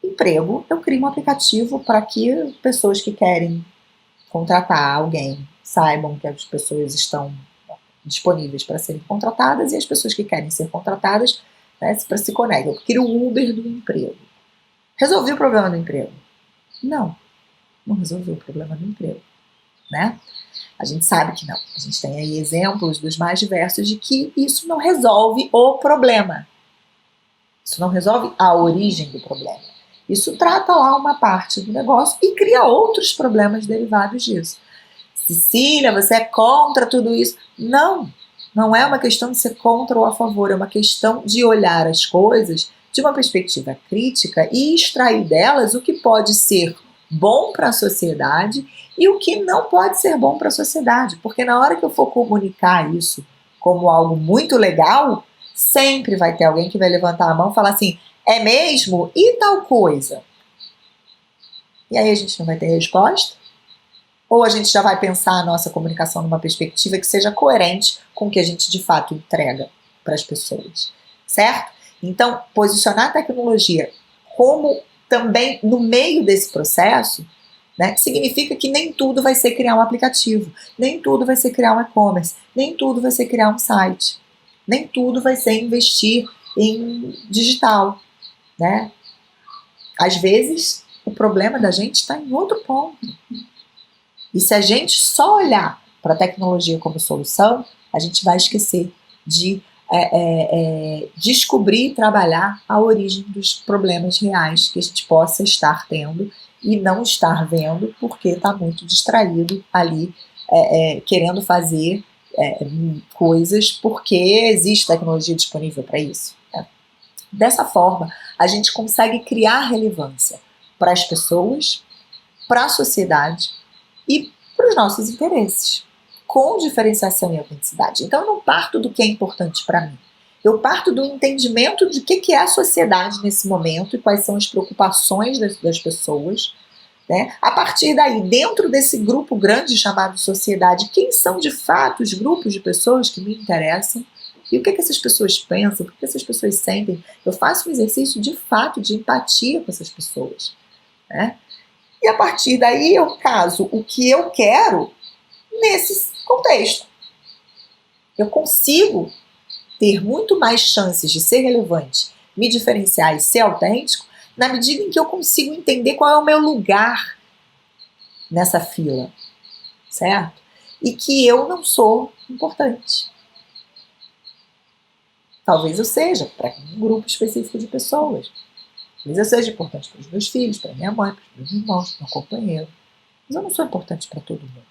emprego, eu crio um aplicativo para que pessoas que querem contratar alguém saibam que as pessoas estão disponíveis para serem contratadas e as pessoas que querem ser contratadas, né, para se conectar. Eu crio o Uber do emprego. Resolvi o problema do emprego? Não resolveu o problema do emprego, né? A gente sabe que não. A gente tem aí exemplos dos mais diversos de que isso não resolve o problema. Isso não resolve a origem do problema. Isso trata lá uma parte do negócio e cria outros problemas derivados disso. Cecília, você é contra tudo isso? Não é uma questão de ser contra ou a favor, é uma questão de olhar as coisas de uma perspectiva crítica e extrair delas o que pode ser bom para a sociedade e o que não pode ser bom para a sociedade, porque na hora que eu for comunicar isso como algo muito legal, sempre vai ter alguém que vai levantar a mão e falar assim, é mesmo? E tal coisa? E aí a gente não vai ter resposta? Ou a gente já vai pensar a nossa comunicação numa perspectiva que seja coerente com o que a gente de fato entrega para as pessoas, certo? Então, posicionar a tecnologia como também no meio desse processo, né, significa que nem tudo vai ser criar um aplicativo, nem tudo vai ser criar um e-commerce, nem tudo vai ser criar um site, nem tudo vai ser investir em digital, né? Às vezes, o problema da gente está em outro ponto. E se a gente só olhar para a tecnologia como solução, a gente vai esquecer de descobrir e trabalhar a origem dos problemas reais que a gente possa estar tendo e não estar vendo porque está muito distraído ali querendo fazer coisas porque existe tecnologia disponível para isso. Né? Dessa forma, a gente consegue criar relevância para as pessoas, para a sociedade e para os nossos interesses, com diferenciação e autenticidade. Então eu não parto do que é importante para mim. Eu parto do entendimento de que é a sociedade nesse momento e quais são as preocupações das pessoas, né? A partir daí, dentro desse grupo grande chamado sociedade, quem são de fato os grupos de pessoas que me interessam e o que essas pessoas pensam, o que essas pessoas sentem. Eu faço um exercício de fato de empatia com essas pessoas, né? E a partir daí eu caso o que eu quero nesse contexto. Eu consigo ter muito mais chances de ser relevante, me diferenciar e ser autêntico na medida em que eu consigo entender qual é o meu lugar nessa fila, certo? E que eu não sou importante. Talvez eu seja para um grupo específico de pessoas. Talvez eu seja importante para os meus filhos, para minha mãe, para os meus irmãos, para o meu companheiro. Mas eu não sou importante para todo mundo.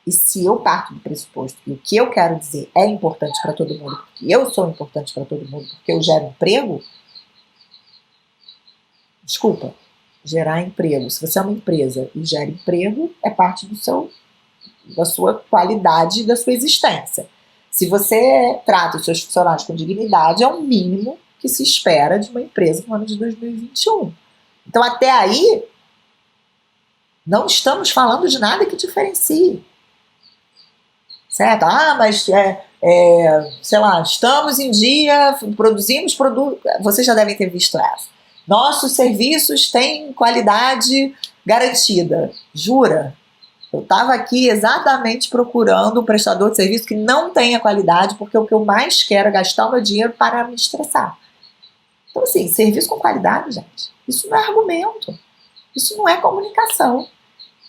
E se eu parto do pressuposto que o que eu quero dizer é importante para todo mundo, porque eu sou importante para todo mundo, porque eu gero emprego, desculpa, gerar emprego. Se você é uma empresa e gera emprego, é parte da sua qualidade, da sua existência. Se você trata os seus funcionários com dignidade, é o mínimo que se espera de uma empresa no ano de 2021. Então, até aí, não estamos falando de nada que diferencie. Certo? Mas, sei lá, estamos em dia, produzimos produtos. Vocês já devem ter visto essa. Nossos serviços têm qualidade garantida. Jura? Eu estava aqui exatamente procurando um prestador de serviço que não tenha qualidade, porque o que eu mais quero é gastar o meu dinheiro para me estressar. Então, assim, serviço com qualidade, gente, isso não é argumento. Isso não é comunicação.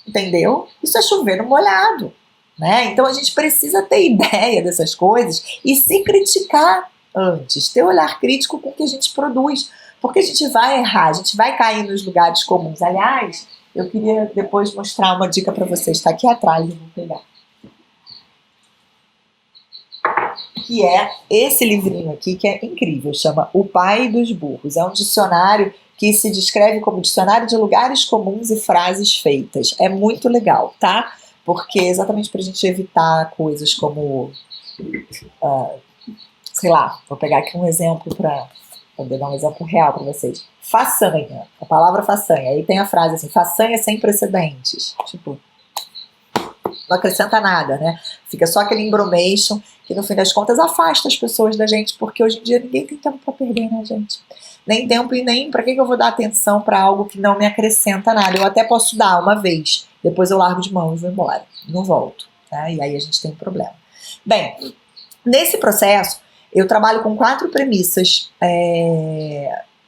Entendeu? Isso é chover no molhado. Né? Então a gente precisa ter ideia dessas coisas e se criticar antes, ter olhar crítico com o que a gente produz, porque a gente vai errar, a gente vai cair nos lugares comuns. Aliás, eu queria depois mostrar uma dica para vocês, está aqui atrás, eu vou pegar, que é esse livrinho aqui, que é incrível, chama O Pai dos Burros. É um dicionário que se descreve como dicionário de lugares comuns e frases feitas. É muito legal, tá? Porque exatamente para a gente evitar coisas como, sei lá, vou pegar aqui um exemplo para poder dar um exemplo real para vocês. Façanha, a palavra façanha. Aí tem a frase assim, façanha sem precedentes. Tipo, não acrescenta nada, né? Fica só aquele embromation que no fim das contas afasta as pessoas da gente, porque hoje em dia ninguém tem tempo para perder, né, gente? Nem tempo e nem para que eu vou dar atenção para algo que não me acrescenta nada. Eu até posso dar uma vez, depois eu largo de mão e vou embora, não volto, tá? E aí a gente tem um problema. Bem, nesse processo eu trabalho com 4 premissas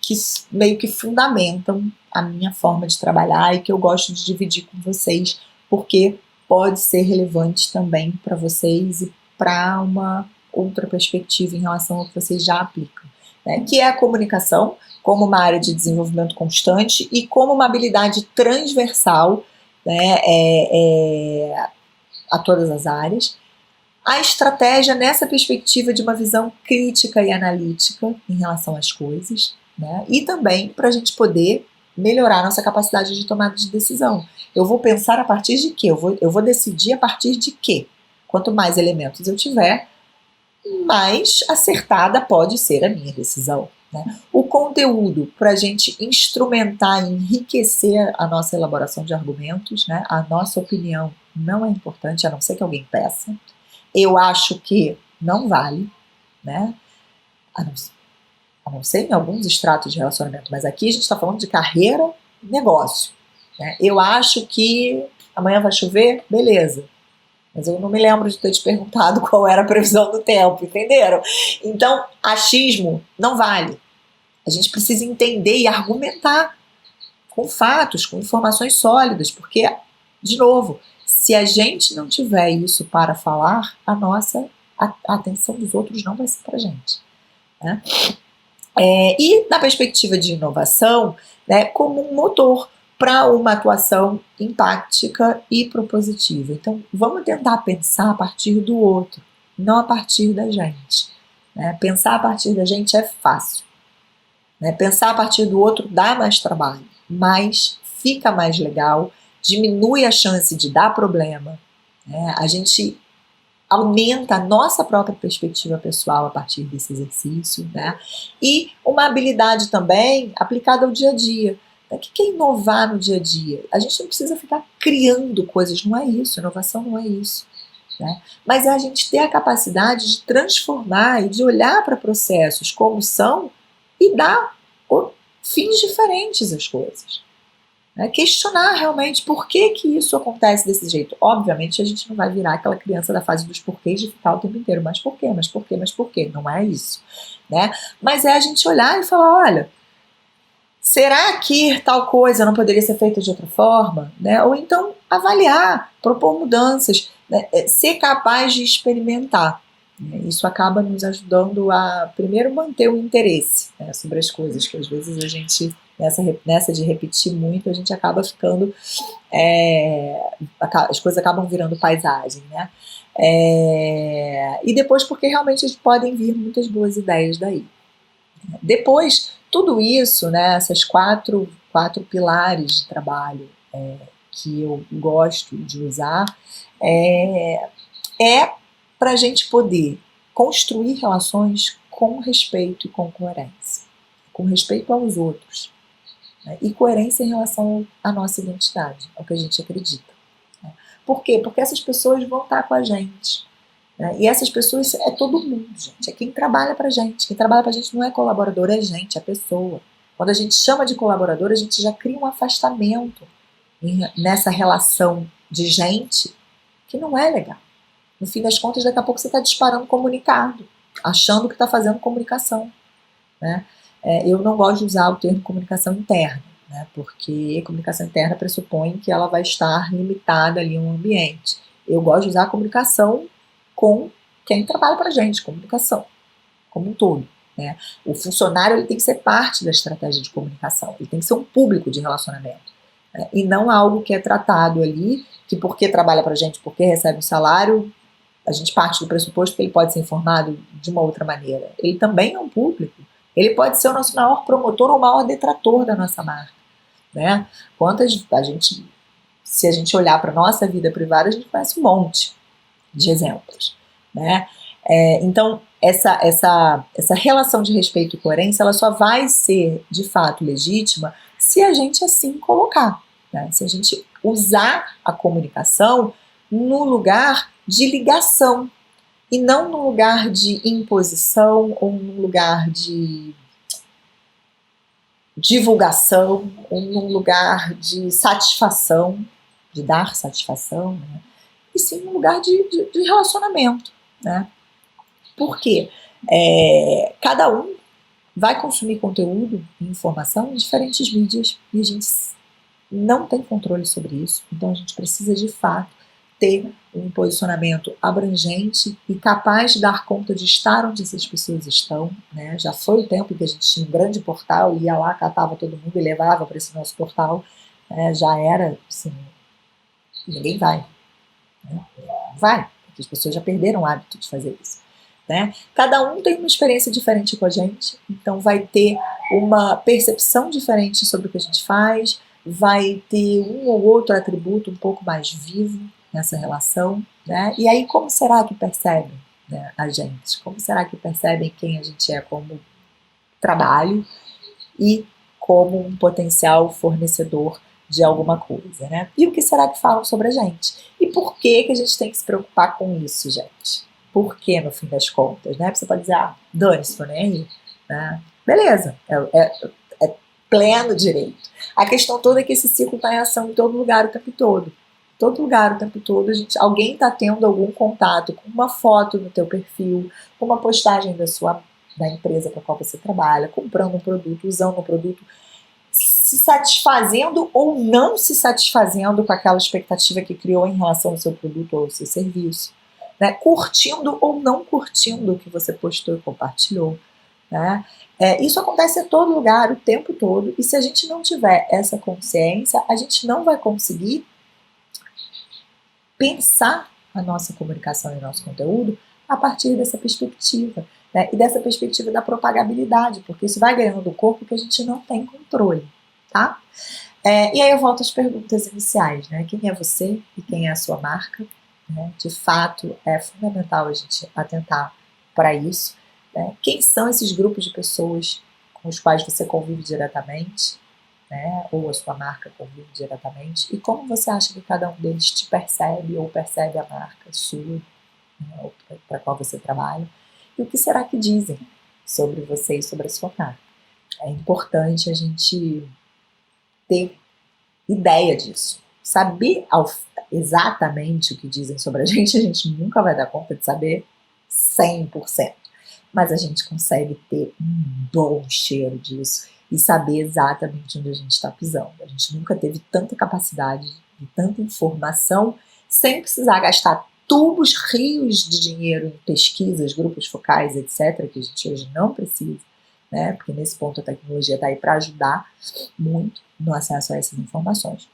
que meio que fundamentam a minha forma de trabalhar e que eu gosto de dividir com vocês, porque pode ser relevante também para vocês e para uma outra perspectiva em relação ao que vocês já aplicam, né? Que é a comunicação como uma área de desenvolvimento constante e como uma habilidade transversal, né, a todas as áreas. A estratégia nessa perspectiva de uma visão crítica e analítica em relação às coisas, né? E também para a gente poder melhorar nossa capacidade de tomada de decisão. Eu vou pensar a partir de quê? Eu vou decidir a partir de quê? Quanto mais elementos eu tiver, mais acertada pode ser a minha decisão, né? O conteúdo para a gente instrumentar e enriquecer a nossa elaboração de argumentos, né? A nossa opinião não é importante, a não ser que alguém peça. Eu acho que não vale, né? A não ser em alguns estratos de relacionamento, mas aqui a gente está falando de carreira e negócio, né? Eu acho que amanhã vai chover, beleza. Mas eu não me lembro de ter te perguntado qual era a previsão do tempo, entenderam? Então, achismo não vale. A gente precisa entender e argumentar com fatos, com informações sólidas, porque, de novo, se a gente não tiver isso para falar, a atenção dos outros não vai ser para a gente, né? E na perspectiva de inovação, né, como um motor para uma atuação empática e propositiva. Então, vamos tentar pensar a partir do outro, não a partir da gente, né? Pensar a partir da gente é fácil, né? Pensar a partir do outro dá mais trabalho, mas fica mais legal, diminui a chance de dar problema, né? A gente aumenta a nossa própria perspectiva pessoal a partir desse exercício, né? E uma habilidade também aplicada ao dia a dia. O que é inovar no dia a dia? A gente não precisa ficar criando coisas, não é isso, inovação não é isso, né? Mas é a gente ter a capacidade de transformar e de olhar para processos como são e dar fins diferentes às coisas. Questionar realmente por que isso acontece desse jeito. Obviamente a gente não vai virar aquela criança da fase dos porquês de ficar o tempo inteiro, mas por quê, mas por quê, mas por quê? Não é isso, né? Mas é a gente olhar e falar, olha, será que tal coisa não poderia ser feita de outra forma? Né? Ou então avaliar, propor mudanças, né? Ser capaz de experimentar. Né? Isso acaba nos ajudando a, primeiro, manter o interesse, né, sobre as coisas, que às vezes a gente, nessa de repetir muito, a gente acaba ficando, as coisas acabam virando paisagem, né? E depois porque realmente podem vir muitas boas ideias daí. Depois, tudo isso, né, essas quatro pilares de trabalho que eu gosto de usar, para a gente poder construir relações com respeito e com coerência. Com respeito aos outros. Né, e coerência em relação à nossa identidade, ao que a gente acredita. Né. Por quê? Porque essas pessoas vão estar com a gente. Né, e essas pessoas é todo mundo, gente. É quem trabalha pra gente. Quem trabalha pra gente não é colaborador, é gente, é pessoa. Quando a gente chama de colaborador, a gente já cria um afastamento nessa relação de gente que não é legal. No fim das contas, daqui a pouco você está disparando comunicado, achando que está fazendo comunicação. Né? Eu não gosto de usar o termo comunicação interna, né? Porque comunicação interna pressupõe que ela vai estar limitada ali em um ambiente. Eu gosto de usar a comunicação com quem trabalha para a gente, comunicação, como um todo. Né? O funcionário ele tem que ser parte da estratégia de comunicação, ele tem que ser um público de relacionamento. Né? E não algo que é tratado ali, que porque trabalha para a gente, porque recebe um salário, a gente parte do pressuposto que ele pode ser informado de uma outra maneira. Ele também é um público. Ele pode ser o nosso maior promotor ou o maior detrator da nossa marca. Né? Se a gente olhar para a nossa vida privada, a gente conhece um monte de exemplos. Né? Então, essa relação de respeito e coerência, ela só vai ser, de fato, legítima se a gente assim colocar. Né? Se a gente usar a comunicação no lugar de ligação e não no lugar de imposição ou no lugar de divulgação ou num lugar de satisfação, de dar satisfação, né? E sim no lugar de relacionamento. Né? Por quê? Cada um vai consumir conteúdo e informação em diferentes mídias e a gente não tem controle sobre isso, então a gente precisa de fato ter um posicionamento abrangente e capaz de dar conta de estar onde essas pessoas estão. Né? Já foi o tempo em que a gente tinha um grande portal, ia lá, catava todo mundo e levava para esse nosso portal. Já era, assim, ninguém vai. Né? Vai, porque as pessoas já perderam o hábito de fazer isso. Né? Cada um tem uma experiência diferente com a gente, então vai ter uma percepção diferente sobre o que a gente faz, vai ter um ou outro atributo um pouco mais vivo nessa relação, né? E aí como será que percebem, né, a gente? Como será que percebem quem a gente é como trabalho e como um potencial fornecedor de alguma coisa, né? E o que será que falam sobre a gente? E por que a gente tem que se preocupar com isso, gente? Por que, no fim das contas, né? Porque você pode dizer, dane-se, tô nem aí, né? Beleza, é pleno direito. A questão toda é que esse ciclo está em ação em todo lugar o tempo todo. Todo lugar o tempo todo, alguém está tendo algum contato com uma foto no teu perfil, com uma postagem da empresa para a qual você trabalha, comprando um produto, usando um produto, se satisfazendo ou não se satisfazendo com aquela expectativa que criou em relação ao seu produto ou ao seu serviço. Né? Curtindo ou não curtindo o que você postou e compartilhou. Né? Isso acontece em todo lugar, o tempo todo, e se a gente não tiver essa consciência, a gente não vai conseguir pensar a nossa comunicação e o nosso conteúdo a partir dessa perspectiva, né? E dessa perspectiva da propagabilidade, porque isso vai ganhando do corpo que a gente não tem controle, tá? E aí eu volto às perguntas iniciais, né? Quem é você e quem é a sua marca? Né? De fato, é fundamental a gente atentar para isso. Né? Quem são esses grupos de pessoas com os quais você convive diretamente, né? Ou a sua marca convive diretamente, e como você acha que cada um deles te percebe ou percebe a marca sua, né? Ou para qual você trabalha, e o que será que dizem sobre você e sobre a sua marca. É importante a gente ter ideia disso. Saber exatamente o que dizem sobre a gente nunca vai dar conta de saber 100%. Mas a gente consegue ter um bom cheiro disso e saber exatamente onde a gente está pisando. A gente nunca teve tanta capacidade e tanta informação sem precisar gastar tubos, rios de dinheiro em pesquisas, grupos focais, etc., que a gente hoje não precisa, né? Porque nesse ponto a tecnologia está aí para ajudar muito no acesso a essas informações.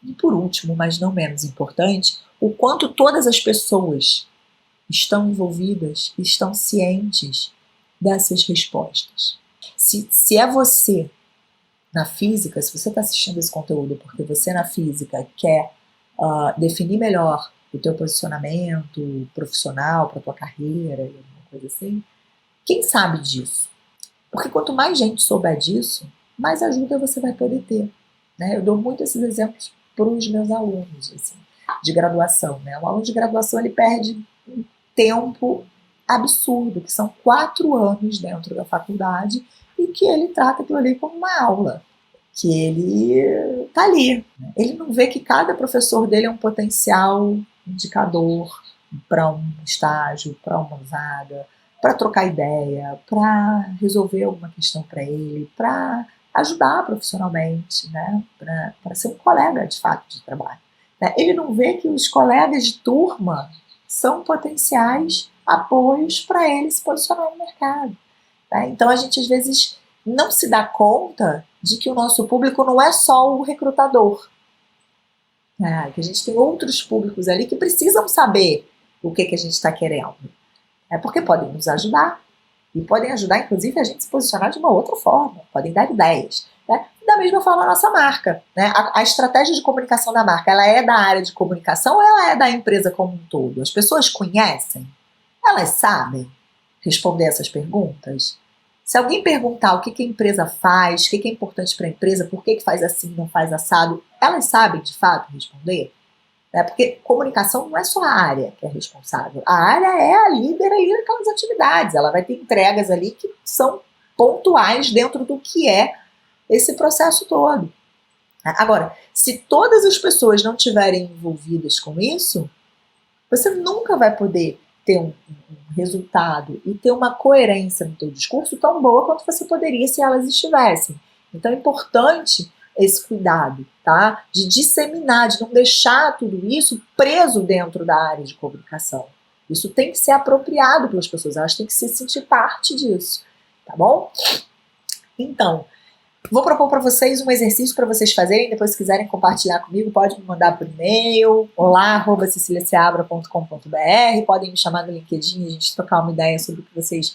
E por último, mas não menos importante, o quanto todas as pessoas estão envolvidas e estão cientes dessas respostas. Se é você na física, se você está assistindo esse conteúdo porque você na física quer definir melhor o teu posicionamento profissional para a tua carreira, alguma coisa assim, quem sabe disso? Porque quanto mais gente souber disso, mais ajuda você vai poder ter. Né? Eu dou muito esses exemplos para os meus alunos assim, de graduação. Né? O aluno de graduação ele perde um tempo absurdo, que são 4 anos dentro da faculdade, e que ele trata aquilo ali como uma aula, que ele está ali. Né? Ele não vê que cada professor dele é um potencial indicador para um estágio, para uma vaga, para trocar ideia, para resolver alguma questão para ele, para ajudar profissionalmente, né? Para ser um colega de fato de trabalho. Né? Ele não vê que os colegas de turma são potenciais apoios para ele se posicionar no mercado. Né? Então a gente às vezes não se dá conta de que o nosso público não é só o recrutador. Né? Que a gente tem outros públicos ali que precisam saber o que a gente está querendo. Porque podem nos ajudar e podem ajudar, inclusive, a gente se posicionar de uma outra forma, podem dar ideias. Né? Da mesma forma a nossa marca. Né? A estratégia de comunicação da marca, ela é da área de comunicação ou ela é da empresa como um todo? As pessoas conhecem? Elas sabem responder essas perguntas? Se alguém perguntar o que a empresa faz, o que é importante para a empresa, por que faz assim, não faz assado, elas sabem de fato responder? Porque comunicação não é só a área que é responsável. A área é a líder ali naquelas atividades. Ela vai ter entregas ali que são pontuais dentro do que é esse processo todo. Agora, se todas as pessoas não estiverem envolvidas com isso, você nunca vai poder ter um resultado e ter uma coerência no teu discurso tão boa quanto você poderia se elas estivessem. Então é importante esse cuidado, tá? De disseminar, de não deixar tudo isso preso dentro da área de comunicação. Isso tem que ser apropriado pelas pessoas, elas têm que se sentir parte disso, tá bom? Então, vou propor para vocês um exercício para vocês fazerem, depois se quiserem compartilhar comigo, pode me mandar por e-mail, olá@ceciliaseabra.com.br, podem me chamar no LinkedIn, a gente trocar uma ideia sobre o que vocês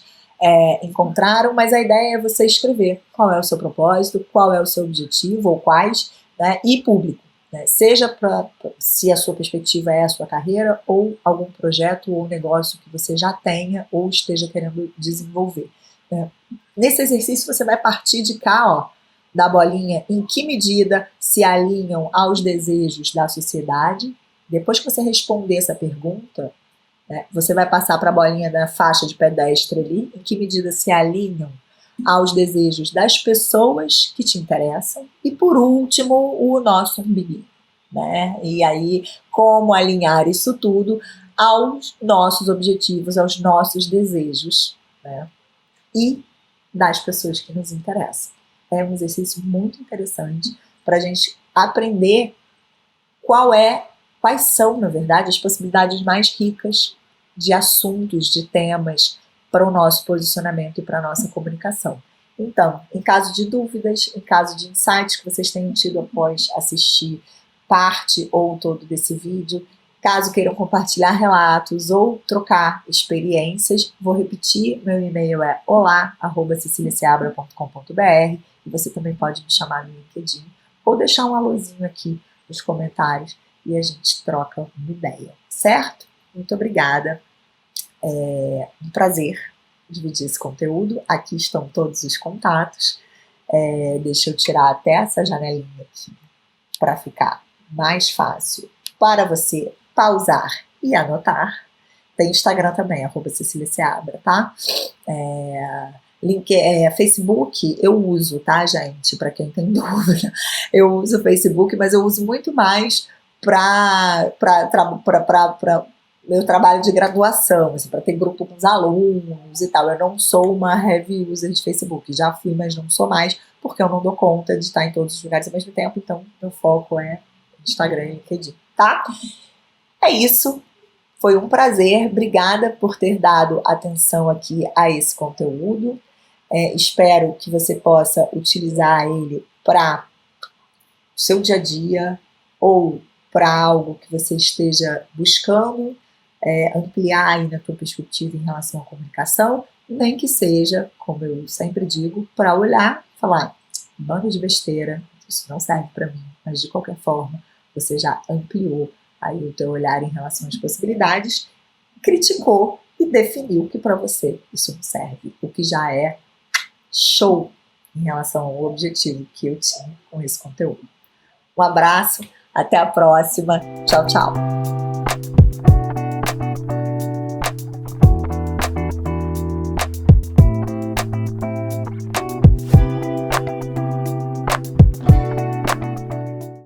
encontraram, mas a ideia é você escrever qual é o seu propósito, qual é o seu objetivo, ou quais, né, e público. Né, seja se a sua perspectiva é a sua carreira, ou algum projeto ou negócio que você já tenha ou esteja querendo desenvolver. Né. Nesse exercício você vai partir de cá, ó, da bolinha, em que medida se alinham aos desejos da sociedade. Depois que você responder essa pergunta, você vai passar para a bolinha da faixa de pedestre ali, em que medida se alinham aos desejos das pessoas que te interessam. E por último, o nosso umbigo. Né? E aí, como alinhar isso tudo aos nossos objetivos, aos nossos desejos, né? E das pessoas que nos interessam. É um exercício muito interessante para a gente aprender quais são, na verdade, as possibilidades mais ricas de assuntos, de temas para o nosso posicionamento e para a nossa comunicação. Então, em caso de dúvidas, em caso de insights que vocês tenham tido após assistir parte ou todo desse vídeo, caso queiram compartilhar relatos ou trocar experiências, vou repetir, meu e-mail é olá@ceciliaseabra.com.br e você também pode me chamar no LinkedIn ou deixar um alôzinho aqui nos comentários e a gente troca uma ideia, certo? Muito obrigada. É um prazer dividir esse conteúdo. Aqui estão todos os contatos. Deixa eu tirar até essa janelinha aqui para ficar mais fácil para você pausar e anotar. Tem Instagram também, @CeciliaSeabra, tá? Facebook eu uso, tá, gente? Para quem tem dúvida, eu uso o Facebook, mas eu uso muito mais para meu trabalho de graduação, assim, para ter grupo com os alunos e tal. Eu não sou uma heavy user de Facebook, já fui, mas não sou mais, porque eu não dou conta de estar em todos os lugares ao mesmo tempo, então meu foco é Instagram e LinkedIn, tá? É isso. Foi um prazer, obrigada por ter dado atenção aqui a esse conteúdo. Espero que você possa utilizar ele para o seu dia a dia ou para algo que você esteja buscando ampliar aí na tua perspectiva em relação à comunicação, nem que seja, como eu sempre digo, para olhar e falar, bando de besteira, isso não serve para mim, mas de qualquer forma você já ampliou aí o teu olhar em relação às possibilidades, criticou e definiu que para você isso não serve, o que já é show em relação ao objetivo que eu tinha com esse conteúdo. Um abraço, até a próxima, tchau, tchau!